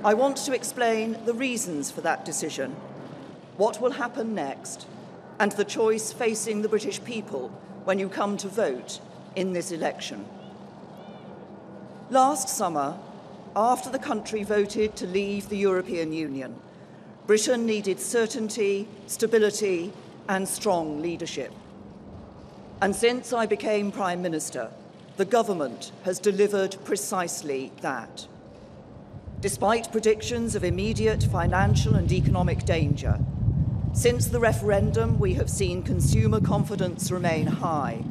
I want to explain the reasons for that decision, what will happen next, and the choice facing the British people when you come to vote in this election. Last summer, after the country voted to leave the European Union, Britain needed certainty, stability, and strong leadership. And since I became Prime Minister, the government has delivered precisely that. Despite predictions of immediate financial and economic danger, since the referendum, we have seen consumer confidence remain high,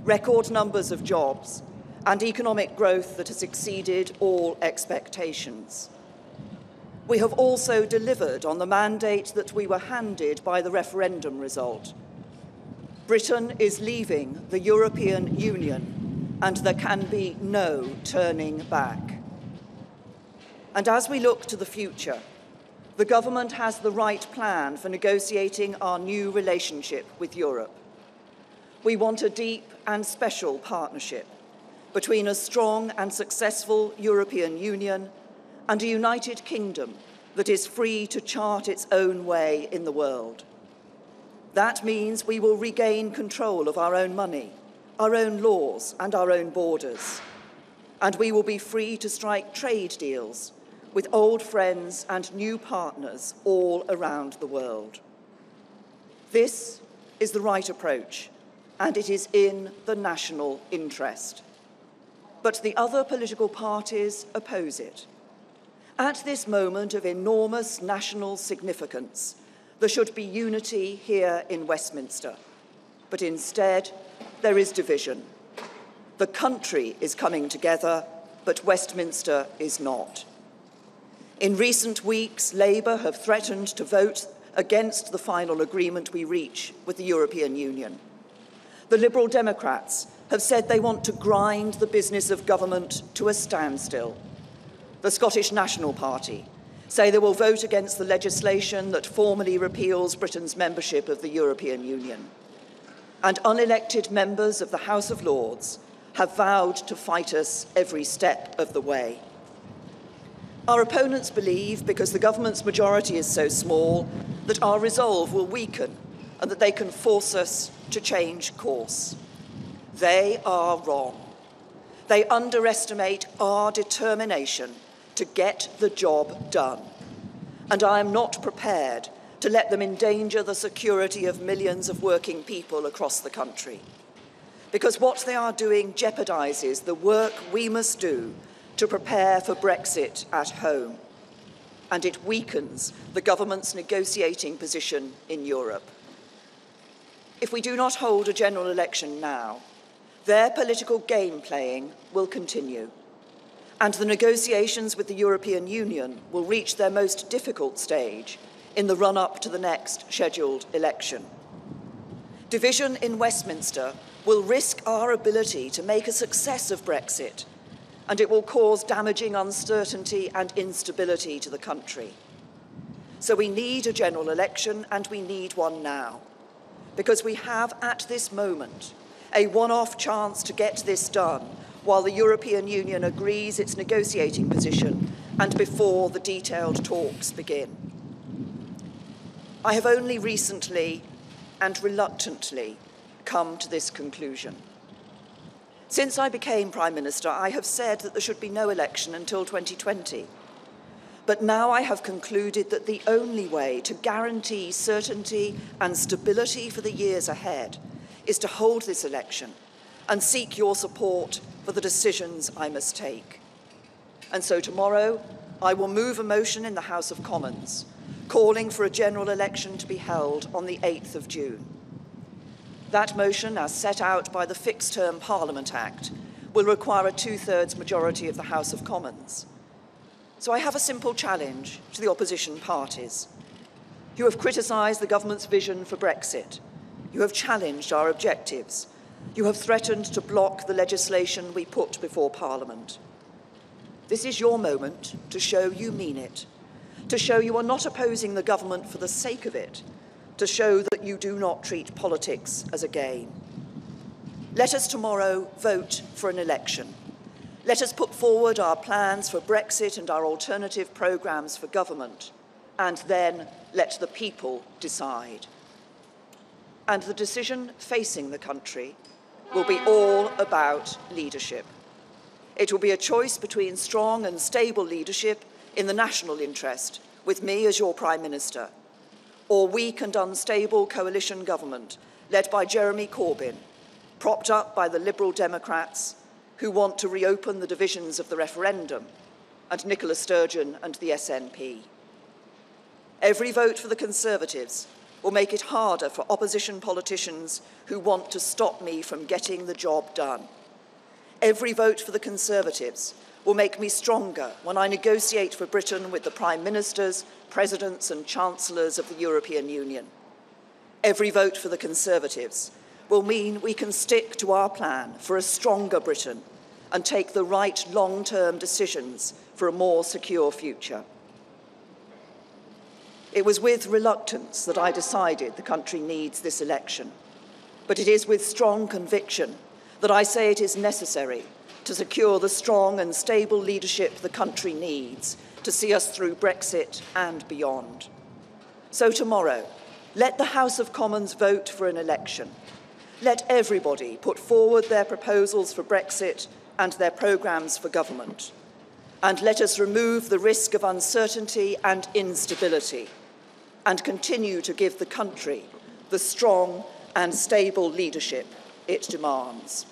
record numbers of jobs, and economic growth that has exceeded all expectations. We have also delivered on the mandate that we were handed by the referendum result. Britain is leaving the European Union, and there can be no turning back. And as we look to the future, the government has the right plan for negotiating our new relationship with Europe. We want a deep and special partnership between a strong and successful European Union and a United Kingdom that is free to chart its own way in the world. That means we will regain control of our own money, our own laws, and our own borders. And we will be free to strike trade deals with old friends and new partners all around the world. This is the right approach, and it is in the national interest. But the other political parties oppose it. At this moment of enormous national significance, there should be unity here in Westminster. But instead, there is division. The country is coming together, but Westminster is not. In recent weeks, Labour have threatened to vote against the final agreement we reach with the European Union. The Liberal Democrats have said they want to grind the business of government to a standstill. The Scottish National Party say they will vote against the legislation that formally repeals Britain's membership of the European Union. And unelected members of the House of Lords have vowed to fight us every step of the way. Our opponents believe, because the government's majority is so small, that our resolve will weaken and that they can force us to change course. They are wrong. They underestimate our determination to get the job done. And I am not prepared to let them endanger the security of millions of working people across the country. Because what they are doing jeopardises the work we must do to prepare for Brexit at home, and it weakens the government's negotiating position in Europe. If we do not hold a general election now, their political game playing will continue, and the negotiations with the European Union will reach their most difficult stage in the run-up to the next scheduled election. Division in Westminster will risk our ability to make a success of Brexit, and it will cause damaging uncertainty and instability to the country. So we need a general election, and we need one now, because we have at this moment a one-off chance to get this done while the European Union agrees its negotiating position and before the detailed talks begin. I have only recently and reluctantly come to this conclusion. Since I became Prime Minister, I have said that there should be no election until 2020. But now I have concluded that the only way to guarantee certainty and stability for the years ahead is to hold this election and seek your support for the decisions I must take. And so tomorrow, I will move a motion in the House of Commons calling for a general election to be held on the 8th of June. That motion, as set out by the Fixed Term Parliament Act, will require a two-thirds majority of the House of Commons. So I have a simple challenge to the opposition parties. You have criticised the government's vision for Brexit. You have challenged our objectives. You have threatened to block the legislation we put before Parliament. This is your moment to show you mean it, to show you are not opposing the government for the sake of it, to show that you do not treat politics as a game. Let us tomorrow vote for an election. Let us put forward our plans for Brexit and our alternative programmes for government, and then let the people decide. And the decision facing the country will be all about leadership. It will be a choice between strong and stable leadership in the national interest, with me as your Prime Minister, or weak and unstable coalition government led by Jeremy Corbyn, propped up by the Liberal Democrats who want to reopen the divisions of the referendum, and Nicola Sturgeon and the SNP. Every vote for the Conservatives will make it harder for opposition politicians who want to stop me from getting the job done. Every vote for the Conservatives will make me stronger when I negotiate for Britain with the Prime Ministers, Presidents and Chancellors of the European Union. Every vote for the Conservatives will mean we can stick to our plan for a stronger Britain and take the right long-term decisions for a more secure future. It was with reluctance that I decided the country needs this election, but it is with strong conviction that I say it is necessary to secure the strong and stable leadership the country needs to see us through Brexit and beyond. So tomorrow, let the House of Commons vote for an election. Let everybody put forward their proposals for Brexit and their programmes for government. And let us remove the risk of uncertainty and instability and continue to give the country the strong and stable leadership it demands.